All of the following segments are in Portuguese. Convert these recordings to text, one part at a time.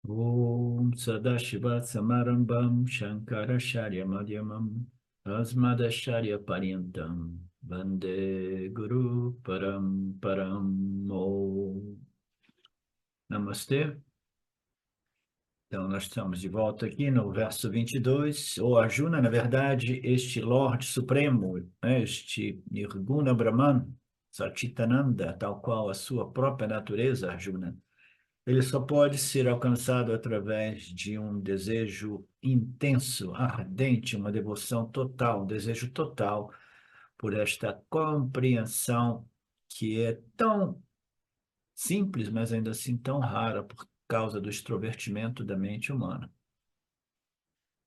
Om Sadashiva Samarambam Shankaracharya Madhyamam Asmadacharya Paryantam Vande Guru Param Om. Namastê. Então, nós estamos de volta aqui no verso 22. O Arjuna, na verdade, este Lorde Supremo, né, este Nirguna Brahman, Satchitananda, tal qual a sua própria natureza, Arjuna, ele só pode ser alcançado através de um desejo intenso, ardente, uma devoção total, um desejo total por esta compreensão que é tão simples, mas ainda assim tão rara por causa do extrovertimento da mente humana.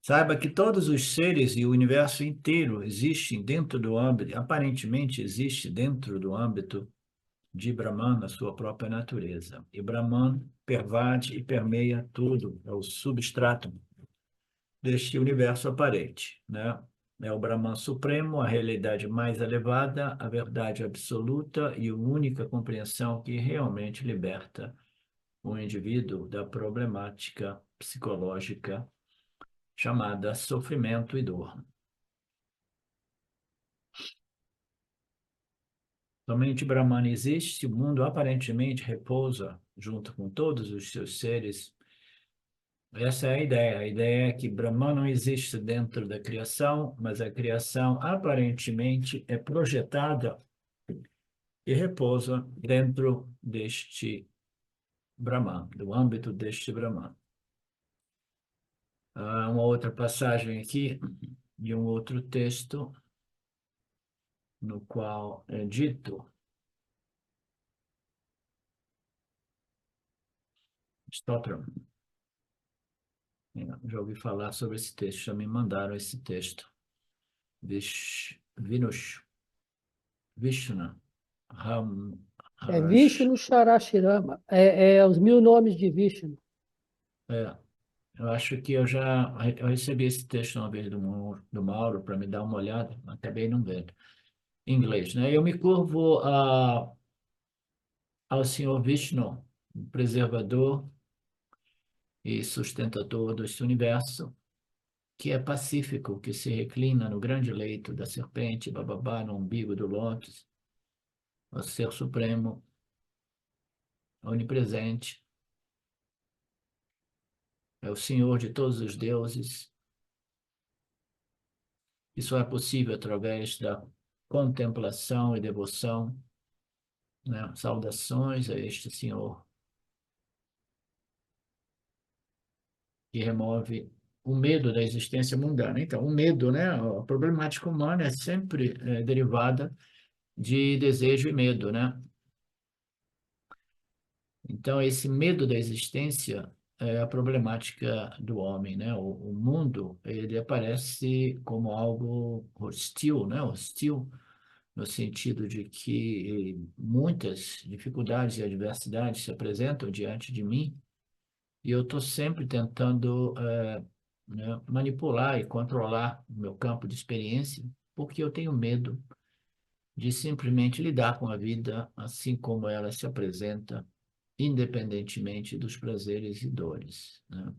Saiba que todos os seres e o universo inteiro existem dentro do âmbito, aparentemente existe dentro do âmbito de Brahman, na sua própria natureza. E Brahman pervade e permeia tudo, é o substrato deste universo aparente, né? É o Brahman supremo, a realidade mais elevada, a verdade absoluta e a única compreensão que realmente liberta o indivíduo da problemática psicológica chamada sofrimento e dor. Somente Brahman existe, o mundo aparentemente repousa junto com todos os seus seres. Essa é a ideia. A ideia é que Brahman não existe dentro da criação, mas a criação aparentemente é projetada e repousa dentro deste Brahman, do âmbito deste Brahman. Há uma outra passagem aqui de um outro texto no qual é dito, Stotram, já ouvi falar sobre esse texto, já me mandaram esse texto. Vinush, Vishnu, Ram, É Harash, Vishnu Charashirama. É os 1000 nomes de Vishnu. é, eu acho que eu recebi esse texto uma vez do Mauro para me dar uma olhada, acabei não vendo. Em inglês, né? Eu me curvo ao Senhor Vishnu, o preservador e sustentador deste universo, que é pacífico, que se reclina no grande leito da serpente, bababá, no umbigo do lótus, o Ser Supremo, onipresente, é o Senhor de todos os deuses. Isso é possível através da contemplação e devoção, né? Saudações a este Senhor que remove o medo da existência mundana. Então, o medo, né? A problemática humana é sempre derivada de desejo e medo, né? Então, esse medo da existência é a problemática do homem, né? O mundo, ele aparece como algo hostil, né? Hostil no sentido de que muitas dificuldades e adversidades se apresentam diante de mim e eu estou sempre tentando né, manipular e controlar o meu campo de experiência, porque eu tenho medo de simplesmente lidar com a vida assim como ela se apresenta, independentemente dos prazeres e dores, né?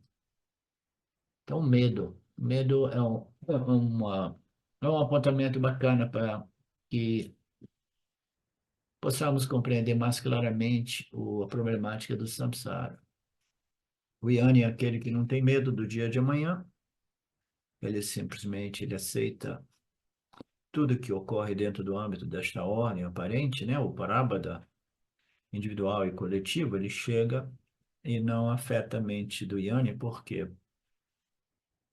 Então, medo é um apontamento bacana para que possamos compreender mais claramente a problemática do samsara. O Yanni é aquele que não tem medo do dia de amanhã, ele aceita tudo que ocorre dentro do âmbito desta ordem aparente, né? O parabada individual e coletivo, ele chega e não afeta a mente do Yanni, por quê?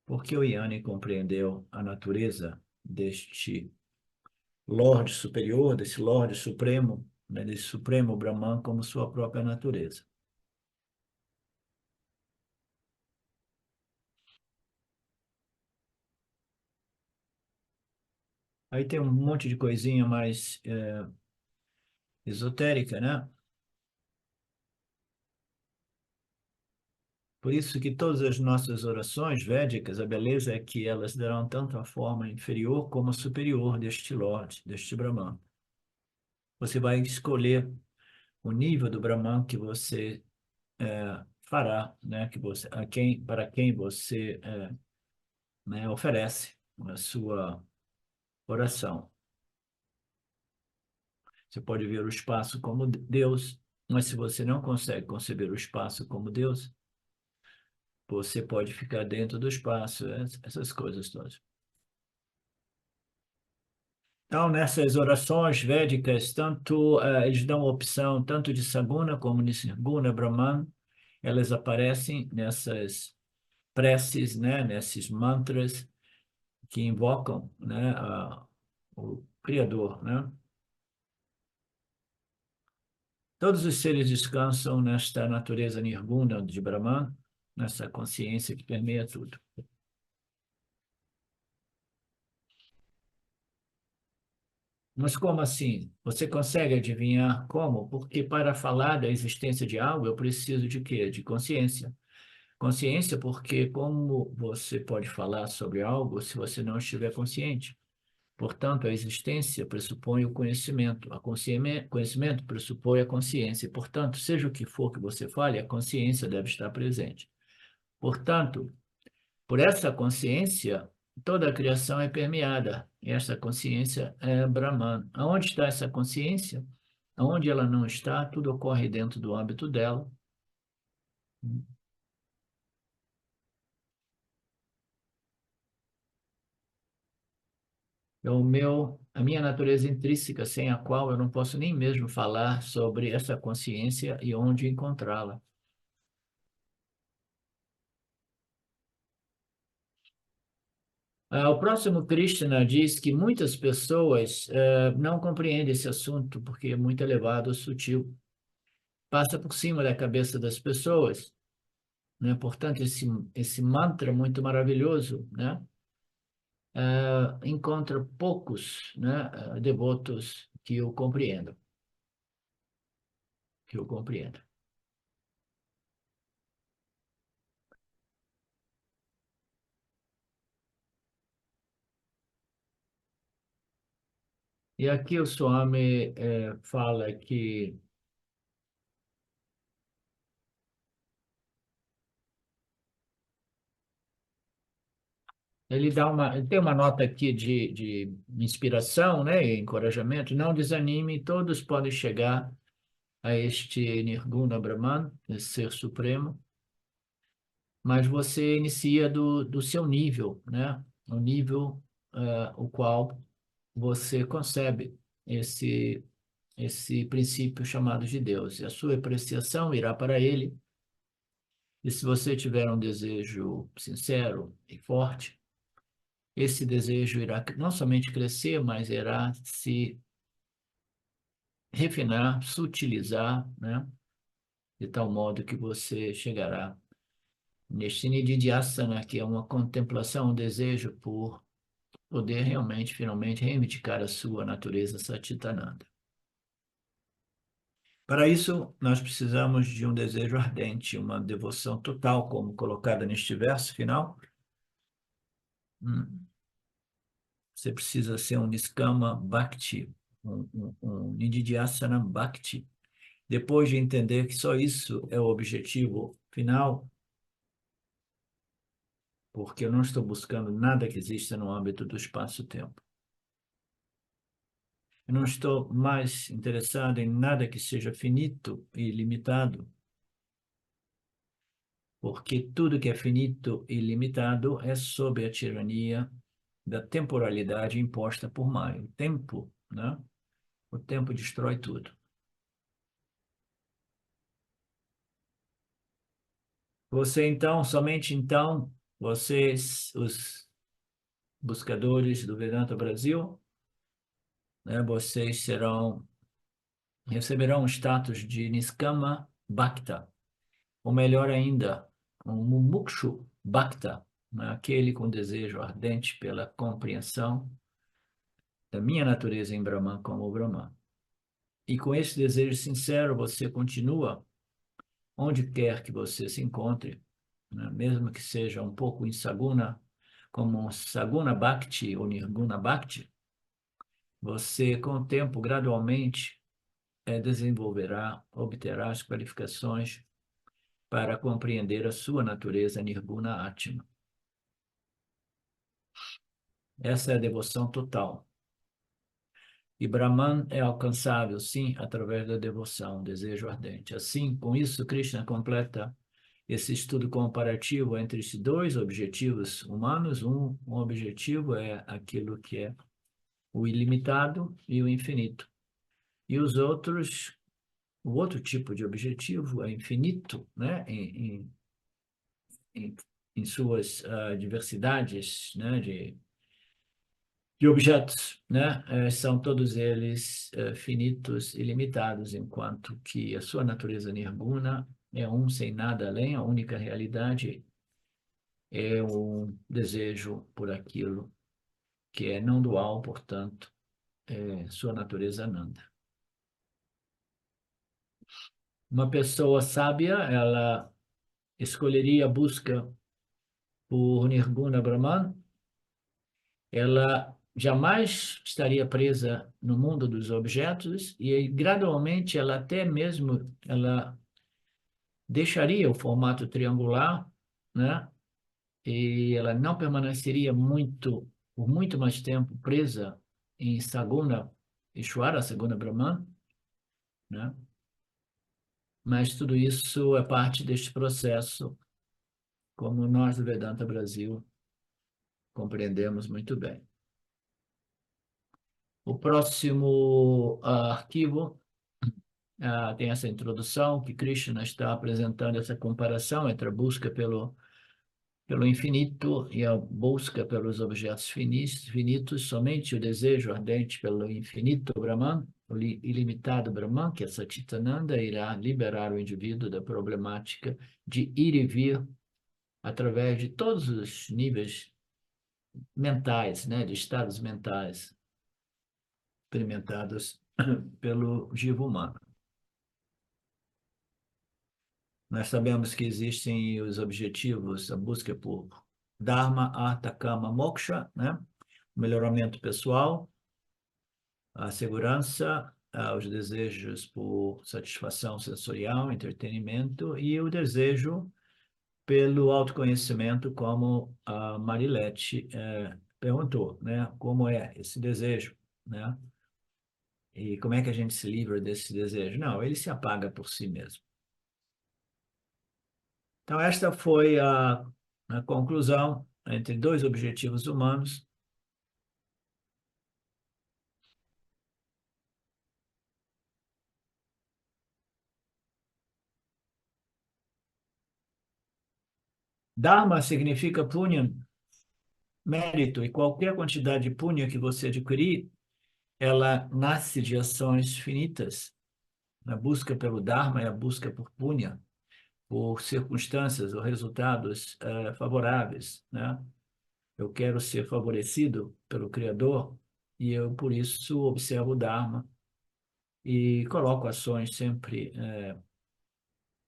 Porque o Yanni compreendeu a natureza deste Lorde superior, desse Lorde supremo, né? Desse supremo Brahman como sua própria natureza. Aí tem um monte de coisinha mais esotérica, né? Por isso que todas as nossas orações védicas, a beleza é que elas darão tanto a forma inferior como a superior deste Lorde, deste Brahman. Você vai escolher o nível do Brahman que você fará, né, que você, para quem você né, oferece a sua oração. Você pode ver o espaço como Deus, mas se você não consegue conceber o espaço como Deus, você pode ficar dentro do espaço, essas coisas todas. Então, nessas orações védicas, tanto eles dão a opção tanto de Saguna como de Nirguna Brahman, elas aparecem nessas preces, né, nesses mantras que invocam, né, o Criador, né? Todos os seres descansam nesta natureza nirguna de Brahman, nessa consciência que permeia tudo. Mas como assim? Você consegue adivinhar como? Porque para falar da existência de algo, eu preciso de quê? De consciência. Consciência porque como você pode falar sobre algo se você não estiver consciente? Portanto, a existência pressupõe o conhecimento. Conhecimento pressupõe a consciência. E, portanto, seja o que for que você fale, a consciência deve estar presente. Portanto, por essa consciência, toda a criação é permeada. E essa consciência é Brahman. Aonde está essa consciência? Aonde ela não está, tudo ocorre dentro do âmbito dela. É a minha natureza intrínseca, sem a qual eu não posso nem mesmo falar sobre essa consciência e onde encontrá-la. O próximo Krishna diz que muitas pessoas não compreendem esse assunto porque é muito elevado, sutil, passa por cima da cabeça das pessoas, né? Portanto, esse mantra muito maravilhoso, né? Encontra poucos, né, devotos que o compreendam, que o compreendam. E aqui o Swami fala que ele tem uma nota aqui de inspiração, né, e encorajamento. Não desanime, todos podem chegar a este Nirguna Brahman, esse ser supremo, mas você inicia do seu nível, né, o nível o qual você concebe esse princípio chamado de Deus. E a sua apreciação irá para ele. E se você tiver um desejo sincero e forte, esse desejo irá não somente crescer, mas irá se refinar, sutilizar, né? De tal modo que você chegará neste Nididhyasana, que é uma contemplação, um desejo por poder realmente, finalmente, reivindicar a sua natureza Satchitananda. Para isso, nós precisamos de um desejo ardente, uma devoção total, como colocada neste verso final. Você precisa ser um Niskama Bhakti, um Nididhyasana Bhakti. Depois de entender que só isso é o objetivo final, porque eu não estou buscando nada que exista no âmbito do espaço-tempo. Eu não estou mais interessado em nada que seja finito e limitado, porque tudo que é finito e limitado é sob a tirania da temporalidade imposta por Maya. O tempo, né? O tempo destrói tudo. Você então, somente então, vocês, os buscadores do Vedanta Brasil, né, vocês receberão o status de Niskama Bhakta, ou melhor ainda, um Mumukshu Bhakta, né, aquele com desejo ardente pela compreensão da minha natureza em Brahman como Brahman. E com esse desejo sincero, você continua onde quer que você se encontre, né, mesmo que seja um pouco em Saguna, como um Saguna Bhakti ou Nirguna Bhakti, você, com o tempo, gradualmente, desenvolverá, obterá as qualificações para compreender a sua natureza Nirguna Atma. Essa é a devoção total. E Brahman é alcançável, sim, através da devoção, desejo ardente. Assim, com isso, Krishna completa esse estudo comparativo entre esses dois objetivos humanos. Um objetivo é aquilo que é o ilimitado e o infinito. E os outros, o outro tipo de objetivo é infinito, né? Em, em suas diversidades, né? De objetos, né? São todos eles finitos e limitados, enquanto que a sua natureza nirguna é um sem nada além, a única realidade é o desejo por aquilo que é não dual, portanto, é sua natureza Ananda. Uma pessoa sábia, ela escolheria a busca por Nirguna Brahman, ela jamais estaria presa no mundo dos objetos e aí, gradualmente ela até mesmo ela deixaria o formato triangular, né? E ela não permaneceria por muito mais tempo presa em Saguna Ishvara, Saguna Brahman, né? Mas tudo isso é parte deste processo, como nós do Vedanta Brasil compreendemos muito bem. O próximo arquivo tem essa introdução, que Krishna está apresentando essa comparação entre a busca pelo infinito e a busca pelos objetos finitos, somente o desejo ardente pelo infinito Brahman, o ilimitado Brahman, que é Satchitananda, irá liberar o indivíduo da problemática de ir e vir através de todos os níveis mentais, né, de estados mentais experimentados pelo jiva humano. Nós sabemos que existem os objetivos, a busca por Dharma, Artha, Kama, Moksha, né? O melhoramento pessoal, a segurança, os desejos por satisfação sensorial, entretenimento e o desejo pelo autoconhecimento, como a Marilete perguntou, né? Como é esse desejo, né? E como é que a gente se livra desse desejo? Não, ele se apaga por si mesmo. Então, esta foi a conclusão entre dois objetivos humanos. Dharma significa punha, mérito, e qualquer quantidade de punha que você adquirir, ela nasce de ações finitas. A busca pelo Dharma é a busca por punha, por circunstâncias ou resultados favoráveis, né? Eu quero ser favorecido pelo Criador e eu, por isso, observo o Dharma e coloco ações sempre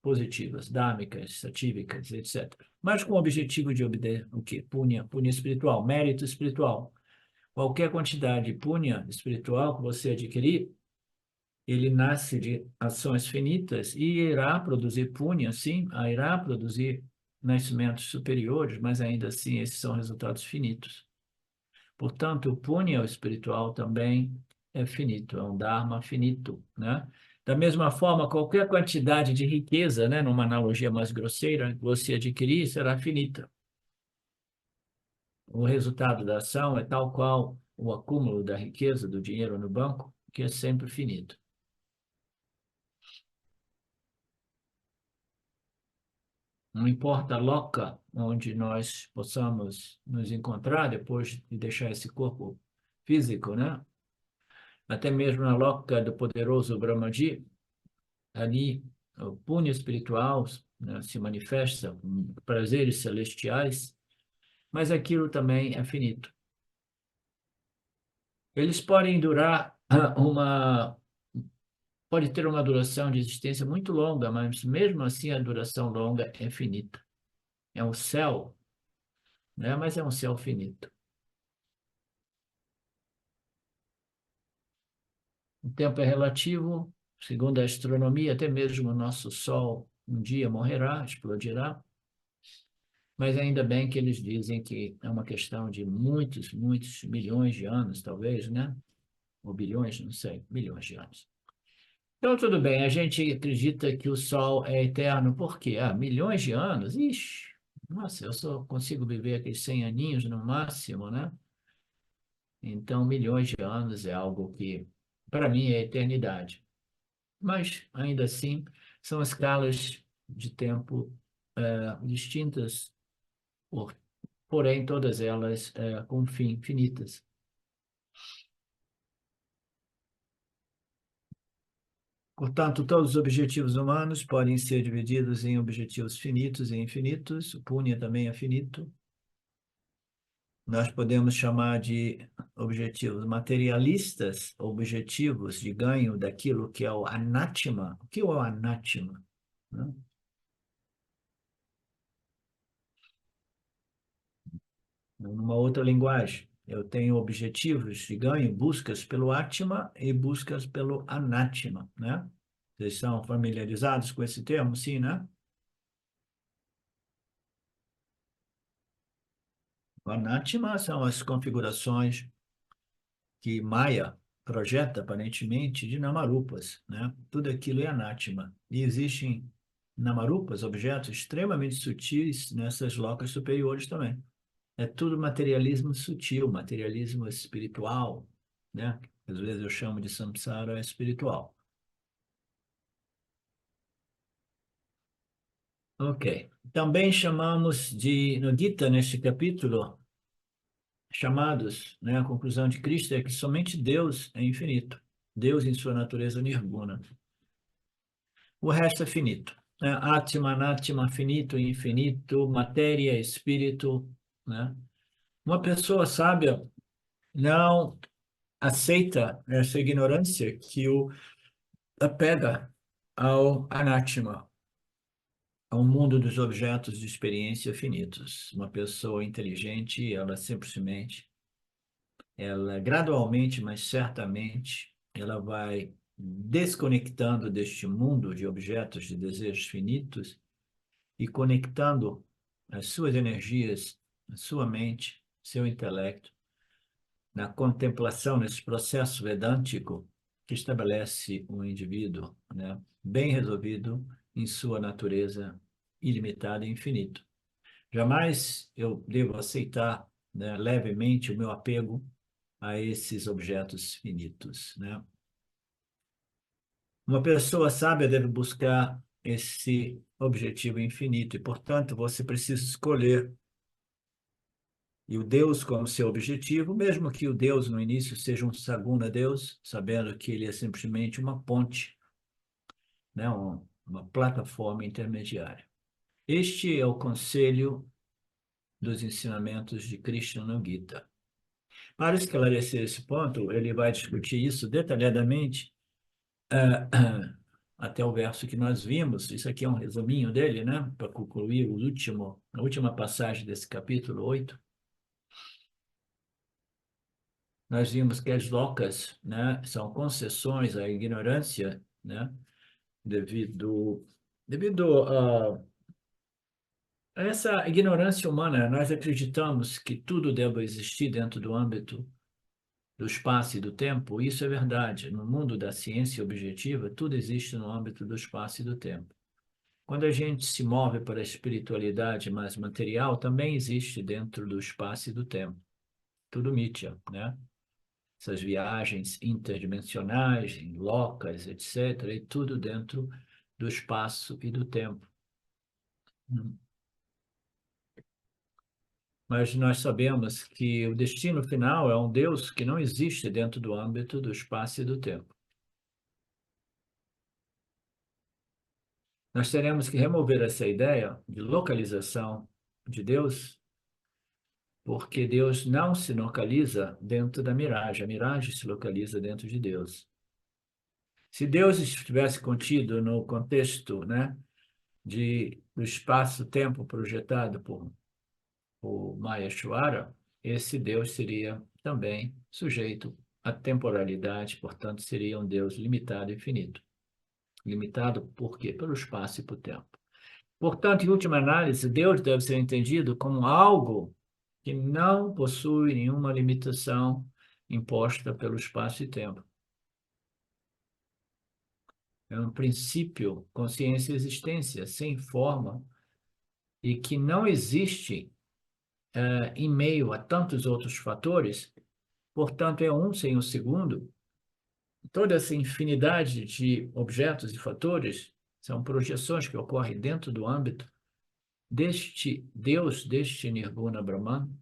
positivas, dhámicas, satívicas, etc. Mas com o objetivo de obter o quê? Punha, punha espiritual, mérito espiritual. Qualquer quantidade de punha espiritual que você adquirir, ele nasce de ações finitas e irá produzir punha, sim, irá produzir nascimentos superiores, mas ainda assim esses são resultados finitos. Portanto, o punha espiritual também é finito, é um dharma finito, né? Da mesma forma, qualquer quantidade de riqueza, né, numa analogia mais grosseira, que você adquirir será finita. O resultado da ação é tal qual o acúmulo da riqueza, do dinheiro no banco, que é sempre finito. Não importa a loca onde nós possamos nos encontrar depois de deixar esse corpo físico, né? Até mesmo na loca do poderoso Brahmaji, ali o punho espiritual, né, se manifesta com prazeres celestiais, mas aquilo também é finito. Eles podem durar pode ter uma duração de existência muito longa, mas mesmo assim a duração longa é finita. É um céu, né, mas é um céu finito. O tempo é relativo, segundo a astronomia, até mesmo o nosso Sol um dia morrerá, explodirá, mas ainda bem que eles dizem que é uma questão de muitos, muitos milhões de anos, talvez, né? Ou bilhões, não sei, bilhões de anos. Então, tudo bem, a gente acredita que o Sol é eterno, por quê? Ah, milhões de anos? Ixi, nossa, eu só consigo viver aqueles 100 aninhos no máximo, né? Então, milhões de anos é algo que, para mim, é eternidade. Mas, ainda assim, são escalas de tempo distintas, porém, todas elas com fim, finitas. Portanto, todos os objetivos humanos podem ser divididos em objetivos finitos e infinitos. O Punya também é finito. Nós podemos chamar de objetivos materialistas, objetivos de ganho daquilo que é o anátema. O que é o anátema? Né? Numa outra linguagem, eu tenho objetivos de ganho, buscas pelo Atma e buscas pelo anátema, né? Vocês são familiarizados com esse termo? Sim, né? O anátema são as configurações que Maya projeta, aparentemente, de namarupas, né? Tudo aquilo é anátema. E existem namarupas, objetos extremamente sutis nessas locas superiores também. É tudo materialismo sutil, materialismo espiritual, né? Às vezes eu chamo de samsara espiritual. Ok. Também chamamos de, no Gita, neste capítulo, chamados, né, a conclusão de Cristo é que somente Deus é infinito. Deus em sua natureza nirguna. O resto é finito. Né? Atma, Anatma, finito e infinito, matéria, espírito, né? Uma pessoa sábia não aceita essa ignorância que o apega ao anátema, ao mundo dos objetos de experiência finitos. Uma pessoa inteligente, ela simplesmente, ela gradualmente, mas certamente, ela vai desconectando deste mundo de objetos de desejos finitos e conectando as suas energias, a sua mente, seu intelecto, na contemplação, nesse processo vedântico que estabelece um indivíduo, né, bem resolvido em sua natureza ilimitada e infinito. Jamais eu devo aceitar, né, levemente o meu apego a esses objetos finitos, né? Uma pessoa sábia deve buscar esse objetivo infinito e, portanto, você precisa escolher e o Deus como seu objetivo, mesmo que o Deus no início seja um Saguna Deus, sabendo que ele é simplesmente uma ponte, né, uma plataforma intermediária. Este é o conselho dos ensinamentos de Krishna no Gita. Para esclarecer esse ponto, ele vai discutir isso detalhadamente até o verso que nós vimos. Isso aqui é um resuminho dele, né, para concluir a última passagem desse capítulo 8. Nós vimos que as locas, né, são concessões à ignorância, né, devido a essa ignorância humana. Nós acreditamos que tudo deve existir dentro do âmbito do espaço e do tempo. Isso é verdade. No mundo da ciência objetiva, tudo existe no âmbito do espaço e do tempo. Quando a gente se move para a espiritualidade mais material, também existe dentro do espaço e do tempo. Tudo mítya, né? Essas viagens interdimensionais, locas, etc., e tudo dentro do espaço e do tempo. Mas nós sabemos que o destino final é um Deus que não existe dentro do âmbito do espaço e do tempo. Nós teremos que remover essa ideia de localização de Deus, porque Deus não se localiza dentro da miragem, a miragem se localiza dentro de Deus. Se Deus estivesse contido no contexto, né, do espaço-tempo projetado por o Maheshwara, esse Deus seria também sujeito à temporalidade, portanto, seria um Deus limitado e finito. Limitado por quê? Pelo espaço e pelo tempo. Portanto, em última análise, Deus deve ser entendido como algo que não possui nenhuma limitação imposta pelo espaço e tempo. É um princípio, consciência e existência, sem forma, e que não existe em meio a tantos outros fatores, portanto, é um sem o segundo. Toda essa infinidade de objetos e fatores são projeções que ocorrem dentro do âmbito deste Deus, deste Nirguna Brahman,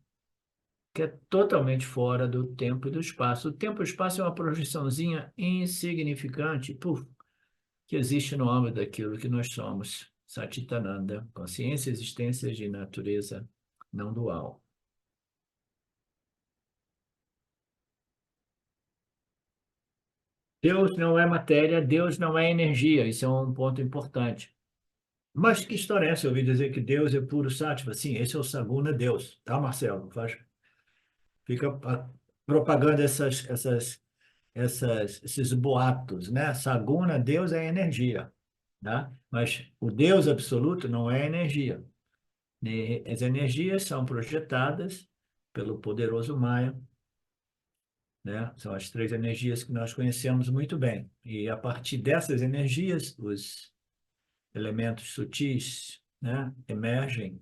que é totalmente fora do tempo e do espaço. O tempo e o espaço é uma projeçãozinha insignificante, que existe no âmbito daquilo que nós somos, Satitananda, consciência e existência de natureza não dual. Deus não é matéria, Deus não é energia, isso é um ponto importante. Mas que história é essa? Eu ouvi dizer que Deus é puro sáttva. Sim, esse é o Saguna Deus, tá, Marcelo? Fica propagando esses boatos, né? Saguna, Deus é energia, tá? Mas o Deus absoluto não é energia. As energias são projetadas pelo poderoso Maya, né? São as três energias que nós conhecemos muito bem. E a partir dessas energias, os elementos sutis, né, emergem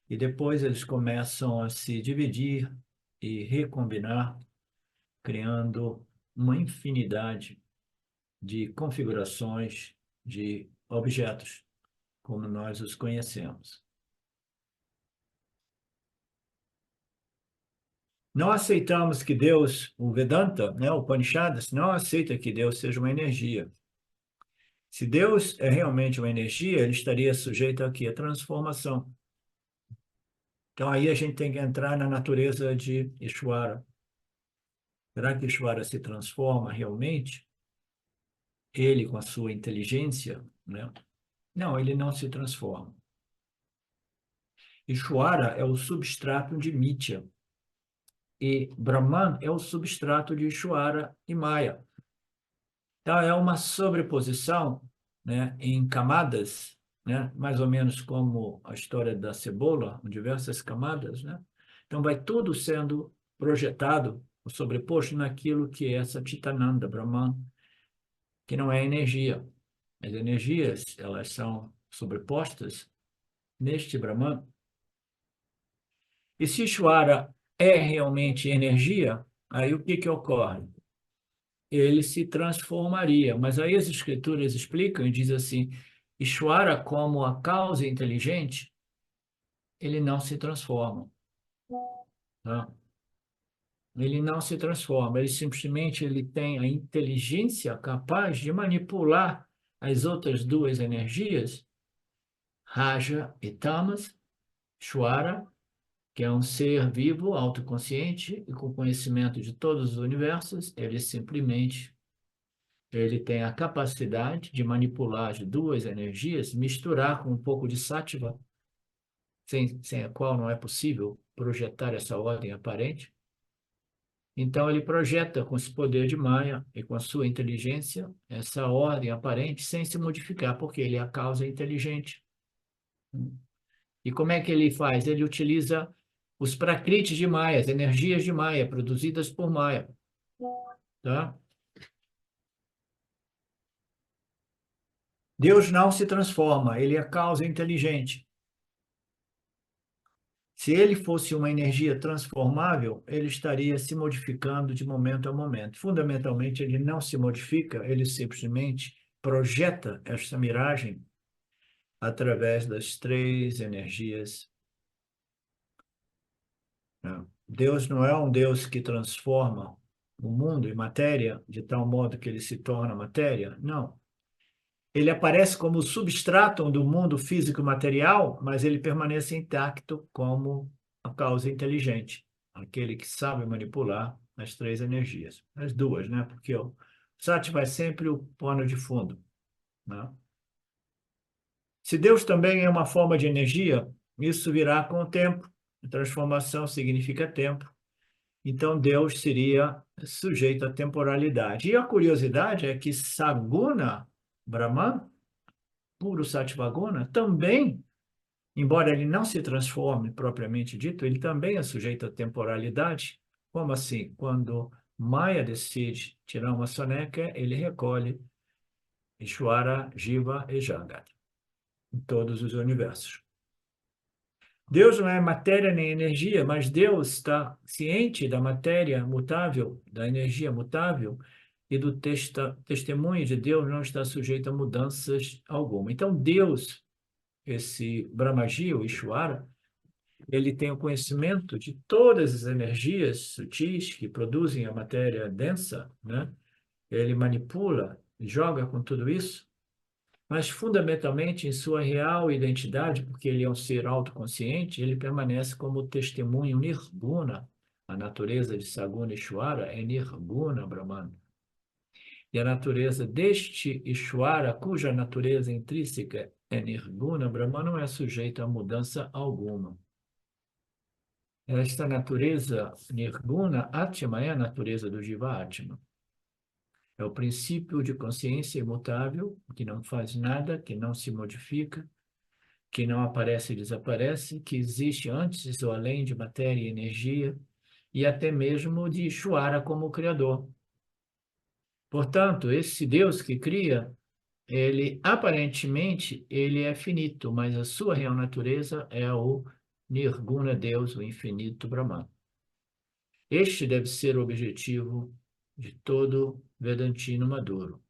e depois eles começam a se dividir e recombinar, criando uma infinidade de configurações de objetos, como nós os conhecemos. Não aceitamos que Deus, o Vedanta, né, o Upanishads, não aceita que Deus seja uma energia. Se Deus é realmente uma energia, ele estaria sujeito aqui à transformação. Então aí a gente tem que entrar na natureza de Ishvara. Será que Ishvara se transforma realmente? Ele com a sua inteligência, né? Não, ele não se transforma. Ishvara é o substrato de Mitya. E Brahman é o substrato de Ishvara e Maya. Então, é uma sobreposição, né, em camadas, né, mais ou menos como a história da cebola, em diversas camadas, né? Então, vai tudo sendo projetado, sobreposto naquilo que é essa Chitananda, Brahman, que não é energia. As energias, elas são sobrepostas neste Brahman. E se Ishvara é realmente energia, aí o que ocorre? Ele se transformaria. Mas aí as escrituras explicam e diz assim, Ishvara como a causa inteligente, ele não se transforma. Tá? Ele não se transforma, ele tem a inteligência capaz de manipular as outras duas energias, Raja e Tamas, Ishvara, que é um ser vivo, autoconsciente e com conhecimento de todos os universos, ele tem a capacidade de manipular as duas energias, misturar com um pouco de sattva, sem a qual não é possível projetar essa ordem aparente. Então, ele projeta com esse poder de Maya e com a sua inteligência essa ordem aparente sem se modificar, porque ele é a causa inteligente. E como é que ele faz? Ele utiliza os prakritis de Maya, as energias de Maya, produzidas por Maya. Tá? Deus não se transforma, ele é a causa inteligente. Se ele fosse uma energia transformável, ele estaria se modificando de momento a momento. Fundamentalmente, ele não se modifica, ele simplesmente projeta esta miragem através das três energias. Deus não é um Deus que transforma o mundo em matéria de tal modo que ele se torna matéria. Não. Ele aparece como substrato do mundo físico material, mas ele permanece intacto como a causa inteligente, aquele que sabe manipular as três energias, as duas, né? Porque o Sattva é sempre o pano de fundo, né? Se Deus também é uma forma de energia, isso virá com o tempo. A transformação significa tempo. Então, Deus seria sujeito à temporalidade. E a curiosidade é que Saguna Brahman puro Sattva-guna, também, embora ele não se transforme propriamente dito, ele também é sujeito à temporalidade. Como assim? Quando Maya decide tirar uma soneca, ele recolhe Ishvara, Jiva e Jagat, em todos os universos. Deus não é matéria nem energia, mas Deus está ciente da matéria mutável, da energia mutável, e do testemunho de Deus não está sujeito a mudanças alguma. Então, Deus, esse Brahmaji, o Ishvara, ele tem o conhecimento de todas as energias sutis que produzem a matéria densa, né? Ele manipula, joga com tudo isso, mas fundamentalmente em sua real identidade, porque ele é um ser autoconsciente, ele permanece como testemunho nirguna. A natureza de Saguna Ishvara é nirguna Brahman. E a natureza deste Ishvara, cuja natureza intrínseca é nirguna Brahman, não é sujeita a mudança alguma. Esta natureza nirguna, Atma, é a natureza do Jiva Atma. É o princípio de consciência imutável, que não faz nada, que não se modifica, que não aparece e desaparece, que existe antes ou além de matéria e energia, e até mesmo de Ishvara como Criador. Portanto, esse Deus que cria, ele aparentemente ele é finito, mas a sua real natureza é o Nirguna Deus, o infinito Brahman. Este deve ser o objetivo de todo Vedantino maduro.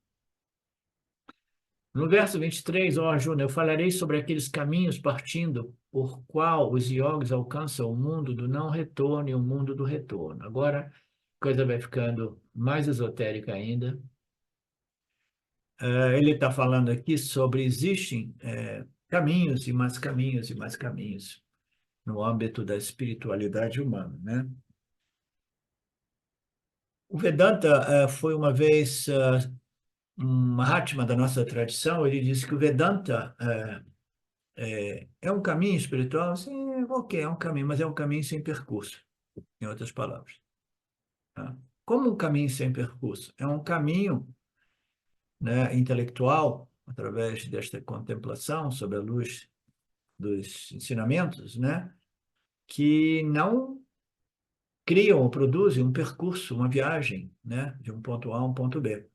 No verso 23, ó Arjuna, eu falarei sobre aqueles caminhos partindo por qual os yogis alcançam o mundo do não retorno e o mundo do retorno. Agora, a coisa vai ficando mais esotérica ainda. Ele está falando aqui sobre existem caminhos e mais caminhos e mais caminhos no âmbito da espiritualidade humana, né? O Vedanta foi uma vez um Mahatma da nossa tradição, ele disse que o Vedanta é um caminho espiritual, sim, ok, é um caminho, mas é um caminho sem percurso, em outras palavras. Tá? Como um caminho sem percurso? É um caminho, né, intelectual, através desta contemplação sob a luz dos ensinamentos, né, que não criam ou produzem um percurso, uma viagem, né, de um ponto A a um ponto B.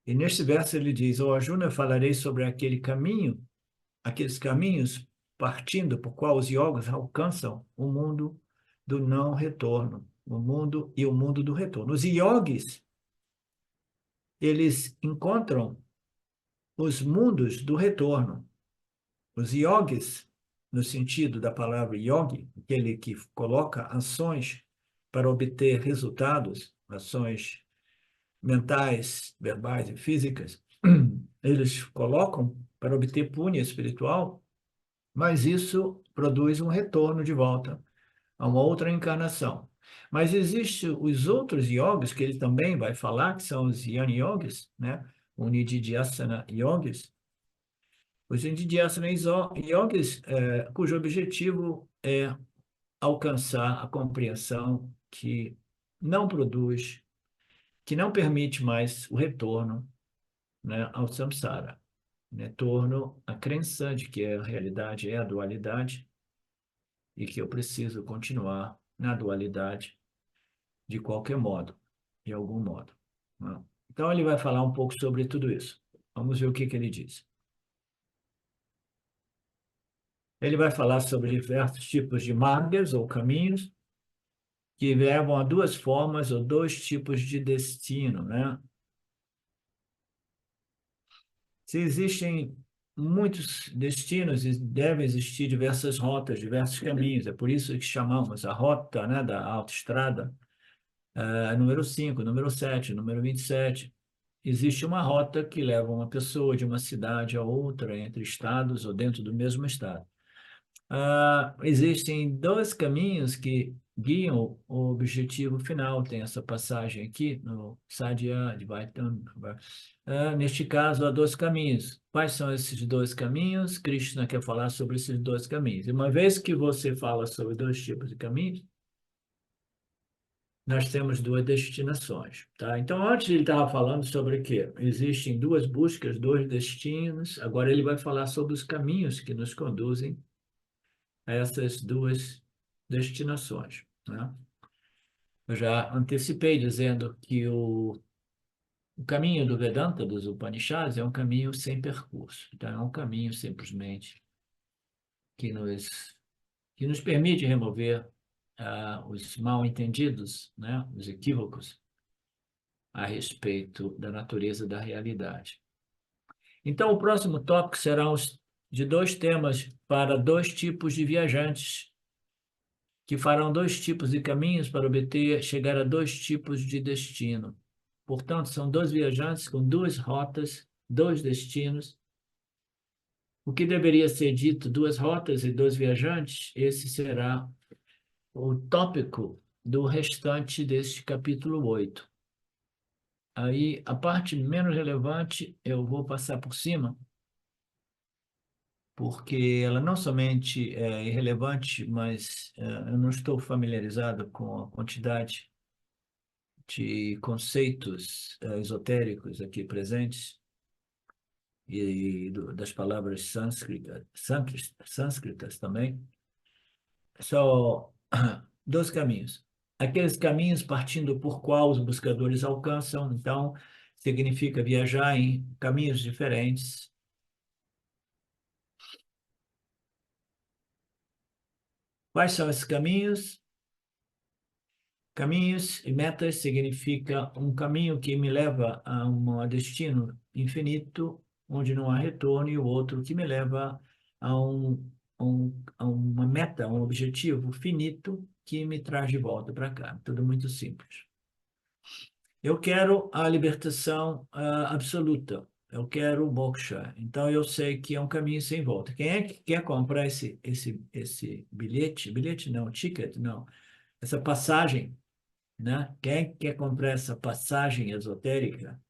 E neste verso ele diz, ó Arjuna, falarei sobre aquele caminho, aqueles caminhos partindo por qual os yogis alcançam o mundo do não retorno, o mundo e o mundo do retorno. Os yogis, eles encontram os mundos do retorno. Os yogis, no sentido da palavra yogi, aquele que coloca ações para obter resultados, ações mentais, verbais e físicas, eles colocam para obter punha espiritual, mas isso produz um retorno de volta a uma outra encarnação. Mas existem os outros yogis, que ele também vai falar, que são os Jnana Yogis, né? O Nididhyasana Yogis. Os Nididhyasana Yogis, cujo objetivo é alcançar a compreensão que não produz, que não permite mais o retorno, né, ao samsara. Retorno à crença de que a realidade é a dualidade e que eu preciso continuar na dualidade de qualquer modo, de algum modo. Né? Então, ele vai falar um pouco sobre tudo isso. Vamos ver o que ele diz. Ele vai falar sobre diversos tipos de margas ou caminhos que levam a duas formas ou dois tipos de destino, né? Se existem muitos destinos e devem existir diversas rotas, diversos caminhos. É por isso que chamamos a rota, né, da autoestrada, número 5, número 7, número 27. Existe uma rota que leva uma pessoa de uma cidade a outra, entre estados ou dentro do mesmo estado. Existem dois caminhos que guiam o objetivo final. Tem essa passagem aqui no Sadhya Advaitam. Neste caso, há dois caminhos. Quais são esses dois caminhos? Krishna quer falar sobre esses dois caminhos. E uma vez que você fala sobre dois tipos de caminhos, nós temos duas destinações, tá? Então, antes ele estava falando sobre o quê? Existem duas buscas, dois destinos. Agora ele vai falar sobre os caminhos que nos conduzem a essas duas destinações, né? Eu já antecipei dizendo que o caminho do Vedanta, dos Upanishads, é um caminho sem percurso. Então, é um caminho simplesmente que nos permite remover os mal-entendidos, né? Os equívocos a respeito da natureza da realidade. Então, o próximo tópico será de dois temas para dois tipos de viajantes, que farão dois tipos de caminhos para chegar a dois tipos de destino. Portanto, são dois viajantes com duas rotas, dois destinos. O que deveria ser dito, duas rotas e dois viajantes, esse será o tópico do restante deste capítulo 8. Aí, a parte menos relevante, eu vou passar por cima, porque ela não somente é irrelevante, mas eu não estou familiarizado com a quantidade de conceitos esotéricos aqui presentes e das palavras sânscritas também. Só dois caminhos. Aqueles caminhos partindo por qual os buscadores alcançam, então, significa viajar em caminhos diferentes. Quais são esses caminhos? Caminhos e metas significa um caminho que me leva a um destino infinito, onde não há retorno, e o outro que me leva a uma meta, um objetivo finito que me traz de volta para cá. Tudo muito simples. Eu quero a libertação absoluta. Eu quero o moksha. Então, eu sei que é um caminho sem volta. Quem é que quer comprar esse bilhete? Bilhete não, ticket não. Essa passagem, né? Quem é que quer comprar essa passagem esotérica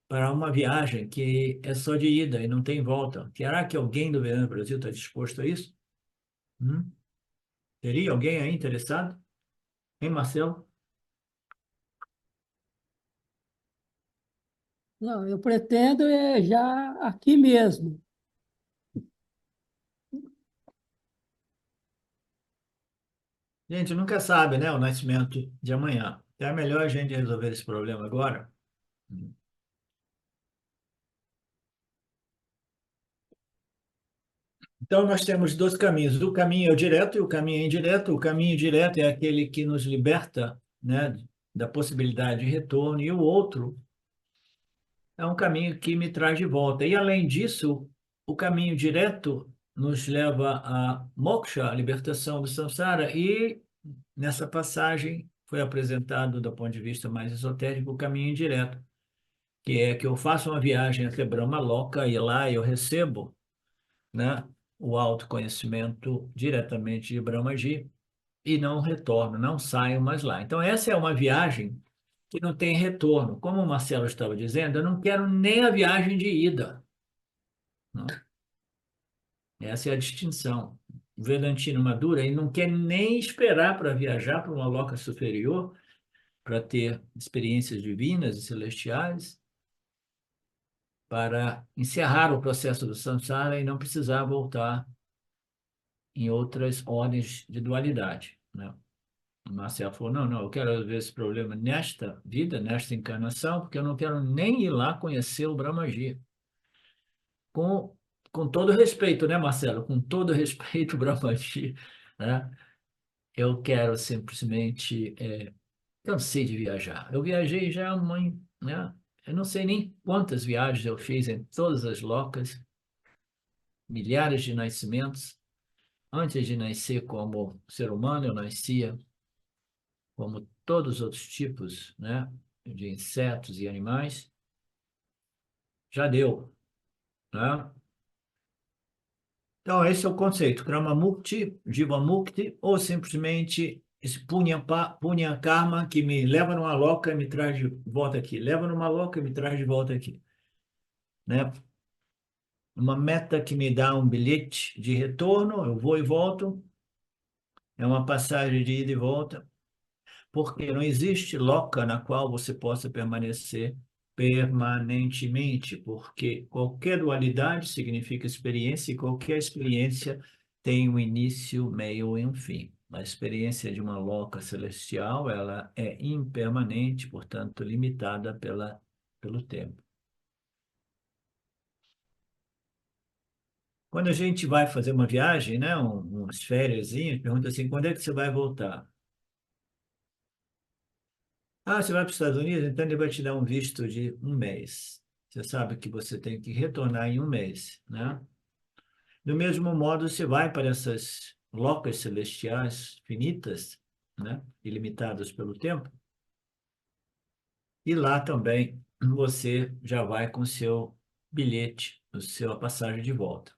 para uma viagem que é só de ida e não tem volta? Será que alguém do governo do Brasil está disposto a isso? Hum? Teria alguém aí interessado? Hein, Marcelo? Não, eu pretendo já aqui mesmo. Gente, nunca sabe, né, o nascimento de amanhã. Então é melhor a gente resolver esse problema agora. Então, nós temos dois caminhos. O caminho é o direto e o caminho é indireto. O caminho direto é aquele que nos liberta, né, da possibilidade de retorno, e o outro é um caminho que me traz de volta. E, além disso, o caminho direto nos leva a moksha, a libertação do samsara, e nessa passagem foi apresentado, do ponto de vista mais esotérico, o caminho indireto, que é que eu faço uma viagem até Brahma Loka e lá eu recebo, né, o autoconhecimento diretamente de Brahmaji e não retorno, não saio mais lá. Então, essa é uma viagem que não tem retorno. Como o Marcelo estava dizendo, eu não quero nem a viagem de ida. Não? Essa é a distinção. O Vedantino Madura, ele não quer nem esperar para viajar para uma loca superior, para ter experiências divinas e celestiais, para encerrar o processo do samsara e não precisar voltar em outras ordens de dualidade, né? O Marcelo falou, não, eu quero resolver esse problema nesta vida, nesta encarnação, porque eu não quero nem ir lá conhecer o Brahmaji. Com, com todo respeito, né, Marcelo? Com todo respeito, Brahmaji, né? Eu quero simplesmente, cansei de viajar. Eu viajei já, mãe, né? Eu não sei nem quantas viagens eu fiz em todas as locas, milhares de nascimentos. Antes de nascer como ser humano, eu nascia como todos os outros tipos, né, de insetos e animais. Já deu, né? Então, esse é o conceito, Krama Mukti, Jiva Mukti, ou simplesmente esse Punya Karma que me leva numa loca e me traz de volta aqui, leva numa loca e me traz de volta aqui, né? Uma meta que me dá um bilhete de retorno, eu vou e volto, é uma passagem de ida e volta. porque não existe loca na qual você possa permanecer permanentemente, porque qualquer dualidade significa experiência e qualquer experiência tem um início, meio e um fim. A experiência de uma loca celestial, ela é impermanente, portanto, limitada pelo tempo. Quando a gente vai fazer uma viagem, né, umas férias, pergunta assim, quando é que você vai voltar? Ah, você vai para os Estados Unidos? Então ele vai te dar um visto de um mês. Você sabe que você tem que retornar em um mês, né? Do mesmo modo, você vai para essas locas celestiais finitas, né, ilimitadas pelo tempo, e lá também você já vai com o seu bilhete, a sua passagem de volta.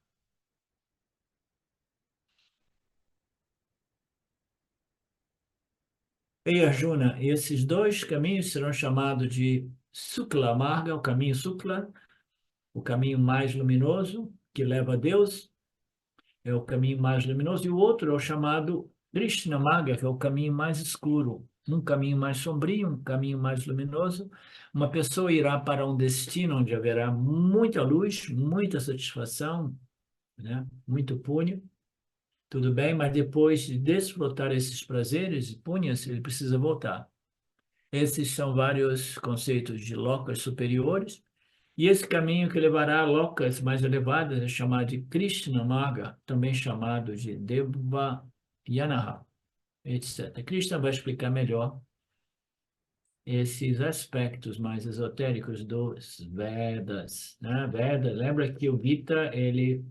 E Arjuna, esses dois caminhos serão chamados de Sukla Marga, o caminho Sukla, o caminho mais luminoso, que leva a Deus, é o caminho mais luminoso, e o outro é o chamado Krishna Marga, que é o caminho mais escuro, um caminho mais sombrio, um caminho mais luminoso. Uma pessoa irá para um destino onde haverá muita luz, muita satisfação, né? Muito punho, tudo bem, mas depois de desfrutar esses prazeres e punhas, ele precisa voltar. Esses são vários conceitos de lokas superiores, e esse caminho que levará a locas mais elevadas é chamado de Krishna Marga, também chamado de Devayanaha, etc. Krishna vai explicar melhor esses aspectos mais esotéricos dos Vedas, né? Veda, lembra que o Gita, ele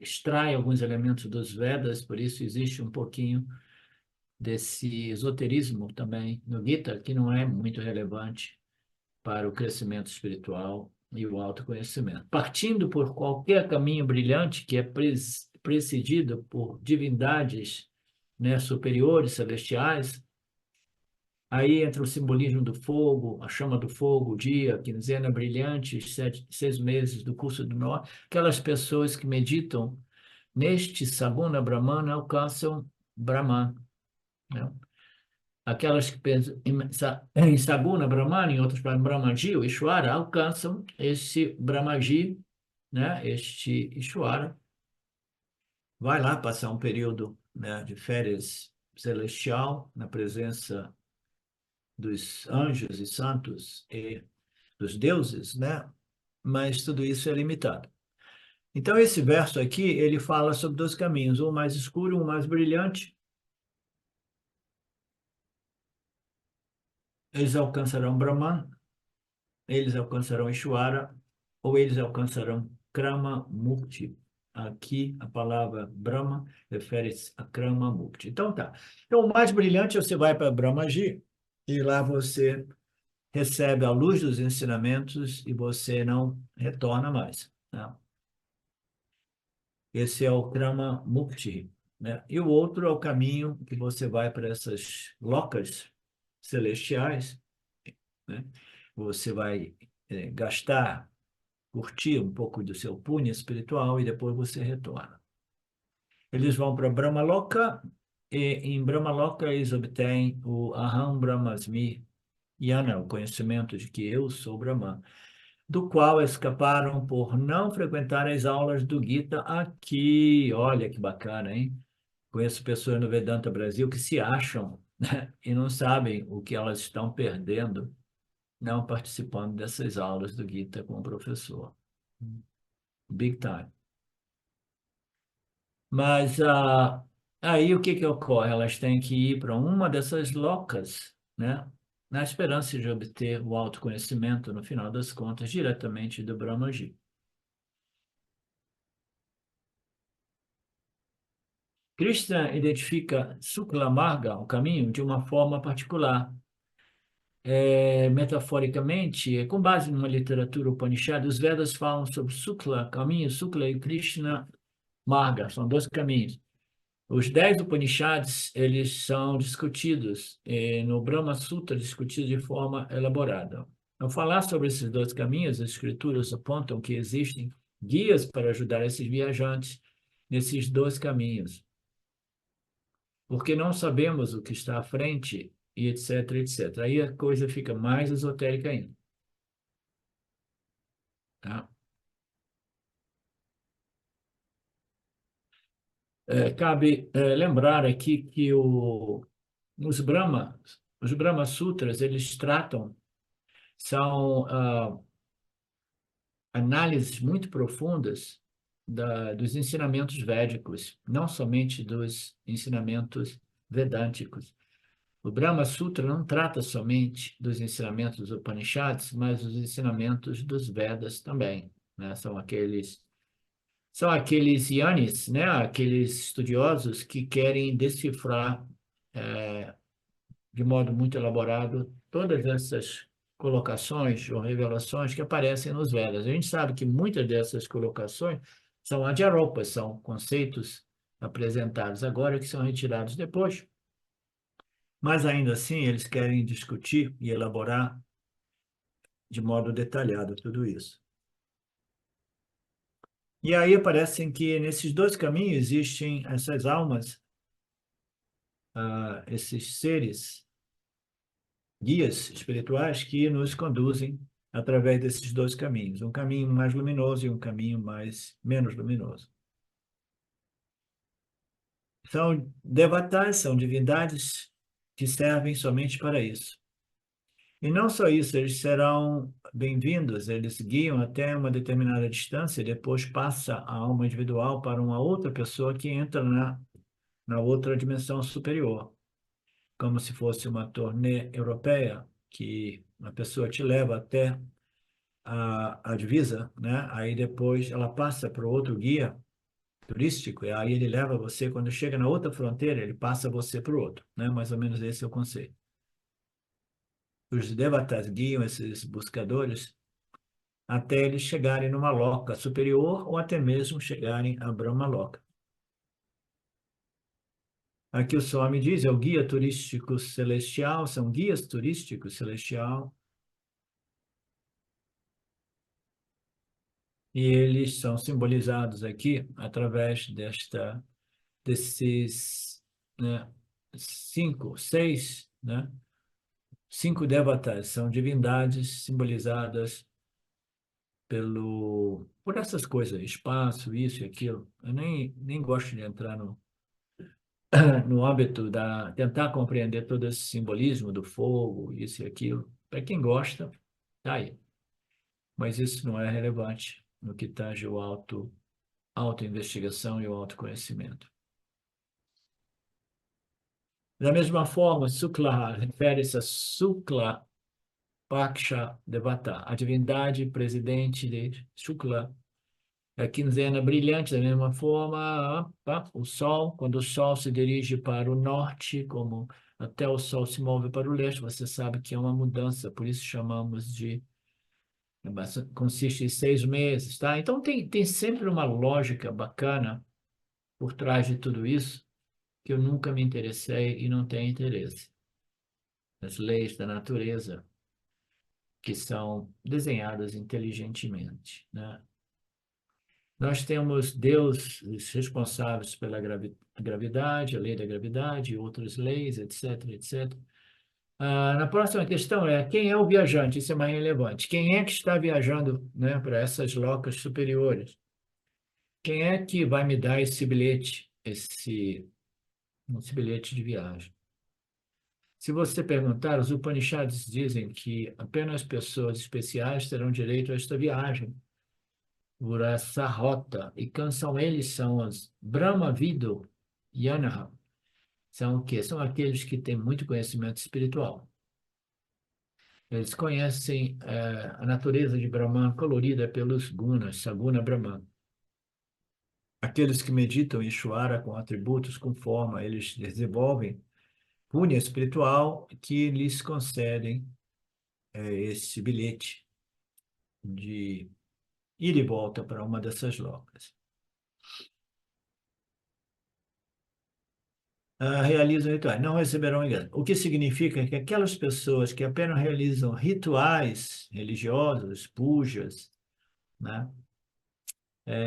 extrai alguns elementos dos Vedas, por isso existe um pouquinho desse esoterismo também no Gita, que não é muito relevante para o crescimento espiritual e o autoconhecimento. Partindo por qualquer caminho brilhante que é precedido por divindades, né, superiores, celestiais, aí entra o simbolismo do fogo, a chama do fogo, o dia, a quinzena brilhante, 6 meses do curso do norte. Aquelas pessoas que meditam neste Saguna Brahmana alcançam Brahman, né? Aquelas que pensam em Saguna Brahmana, em outros palavras, Brahmaji, o Ishvara, alcançam este Brahmaji, né? Este Ishvara. Vai lá passar um período, né, de férias celestial, na presença dos anjos e santos e dos deuses, né? Mas tudo isso é limitado. Então, esse verso aqui, ele fala sobre dois caminhos, um mais escuro, um mais brilhante. Eles alcançarão Brahman, eles alcançarão Ishvara, ou eles alcançarão Krama Mukti. Aqui, a palavra Brahma refere-se a Krama Mukti. Então, tá. Então, o mais brilhante, você vai para Brahmaji, e lá você recebe a luz dos ensinamentos e você não retorna mais, né? Esse é o Krama Mukti, né? E o outro é o caminho que você vai para essas locas celestiais, né? Você vai gastar, curtir um pouco do seu punho espiritual e depois você retorna. Eles vão para Brahmaloka e em Brahmaloka eles obtêm o Aham Brahmasmi Yana, o conhecimento de que eu sou Brahman, do qual escaparam por não frequentar as aulas do Gita aqui. Olha que bacana, hein? Conheço pessoas no Vedanta Brasil que se acham, né, e não sabem o que elas estão perdendo não participando dessas aulas do Gita com o professor. Big time. Mas aí o que que ocorre? Elas têm que ir para uma dessas locas, né? Na esperança de obter o autoconhecimento, no final das contas, diretamente do Brahmaji. Krishna identifica Sukla Marga, o caminho, de uma forma particular. Metaforicamente, com base numa literatura Upanishad, os Vedas falam sobre Sukla, caminho, Sukla e Krishna Marga, são dois caminhos. Os 10 Upanishads, eles são discutidos, no Brahma Sutra, discutidos de forma elaborada. Ao falar sobre esses dois caminhos, as escrituras apontam que existem guias para ajudar esses viajantes nesses dois caminhos. Porque não sabemos o que está à frente, e etc, etc. Aí a coisa fica mais esotérica ainda, tá? Cabe lembrar aqui que os Brahma Sutras, eles tratam, são análises muito profundas dos ensinamentos védicos, não somente dos ensinamentos vedânticos. O Brahma Sutra não trata somente dos ensinamentos dos Upanishads, mas dos ensinamentos dos Vedas também, né? São aqueles yanis, né? Aqueles estudiosos que querem decifrar de modo muito elaborado todas essas colocações ou revelações que aparecem nos Vedas. A gente sabe que muitas dessas colocações são adyaropas, são conceitos apresentados agora que são retirados depois, mas ainda assim eles querem discutir e elaborar de modo detalhado tudo isso. E aí parecem que nesses dois caminhos existem essas almas, esses seres guias espirituais que nos conduzem através desses dois caminhos, um caminho mais luminoso e um caminho menos luminoso. São devatas, são divindades que servem somente para isso. E não só isso, eles serão bem-vindos, eles guiam até uma determinada distância e depois passa a alma individual para uma outra pessoa que entra na outra dimensão superior, como se fosse uma turnê europeia, que a pessoa te leva até a divisa, né? Aí depois ela passa para o outro guia turístico, e aí ele leva você, quando chega na outra fronteira, ele passa você para o outro, né? Mais ou menos esse é o conceito. Os devatas guiam esses buscadores até eles chegarem numa loca superior ou até mesmo chegarem a Brahma Loka. Aqui o Swami diz, é o guia turístico celestial, são guias turísticos celestial, e eles são simbolizados aqui através desses, né, seis, né? 5 devatas, são divindades simbolizadas por essas coisas, espaço, isso e aquilo. Eu nem gosto de entrar no âmbito tentar compreender todo esse simbolismo do fogo, isso e aquilo. Para quem gosta, tá aí. Mas isso não é relevante no que tange o autoinvestigação e o autoconhecimento. Da mesma forma, Sukla refere-se a Sukla Paksha Devata, a divindade presidente de Shukla, a quinzena brilhante. Da mesma forma, o Sol, quando o Sol se dirige para o norte, como até o Sol se move para o leste, você sabe que é uma mudança, por isso chamamos consiste em 6 meses, tá? Então tem sempre uma lógica bacana por trás de tudo isso, que eu nunca me interessei e não tenho interesse. As leis da natureza, que são desenhadas inteligentemente, né? Nós temos deuses responsáveis pela gravidade, a lei da gravidade, e outras leis, etc, etc. Na próxima questão quem é o viajante? Isso é mais relevante. Quem é que está viajando, né, para essas locas superiores? Quem é que vai me dar esse bilhete, esse bilhete de viagem? Se você perguntar, os Upanishads dizem que apenas pessoas especiais terão direito a esta viagem por essa rota. E quem são eles? São os Brahma-Vidu Yanaha. São o quê? São aqueles que têm muito conhecimento espiritual. Eles conhecem a natureza de Brahman colorida pelos gunas, Saguna Brahman. Aqueles que meditam em Ishvara com atributos, com forma, eles desenvolvem punha espiritual que lhes concedem esse bilhete de ir e volta para uma dessas locas. Realizam rituais, não receberão engano. O que significa que aquelas pessoas que apenas realizam rituais religiosos, pujas, né,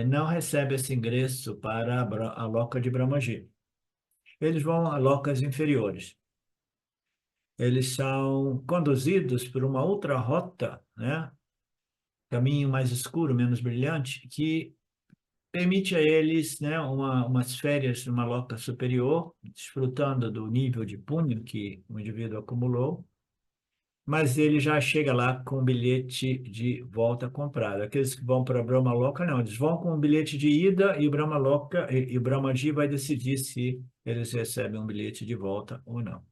não recebem esse ingresso para a loca de Brahmaji. Eles vão a locas inferiores. eles são conduzidos por uma outra rota, né? Caminho mais escuro, menos brilhante, que permite a eles, né, umas férias numa loca superior, desfrutando do nível de punho que o indivíduo acumulou, mas ele já chega lá com o bilhete de volta comprado. Aqueles que vão para Brahma Loka, não, eles vão com o bilhete de ida e o Brahma Loka, e o Brahmaji vai decidir se eles recebem um bilhete de volta ou não.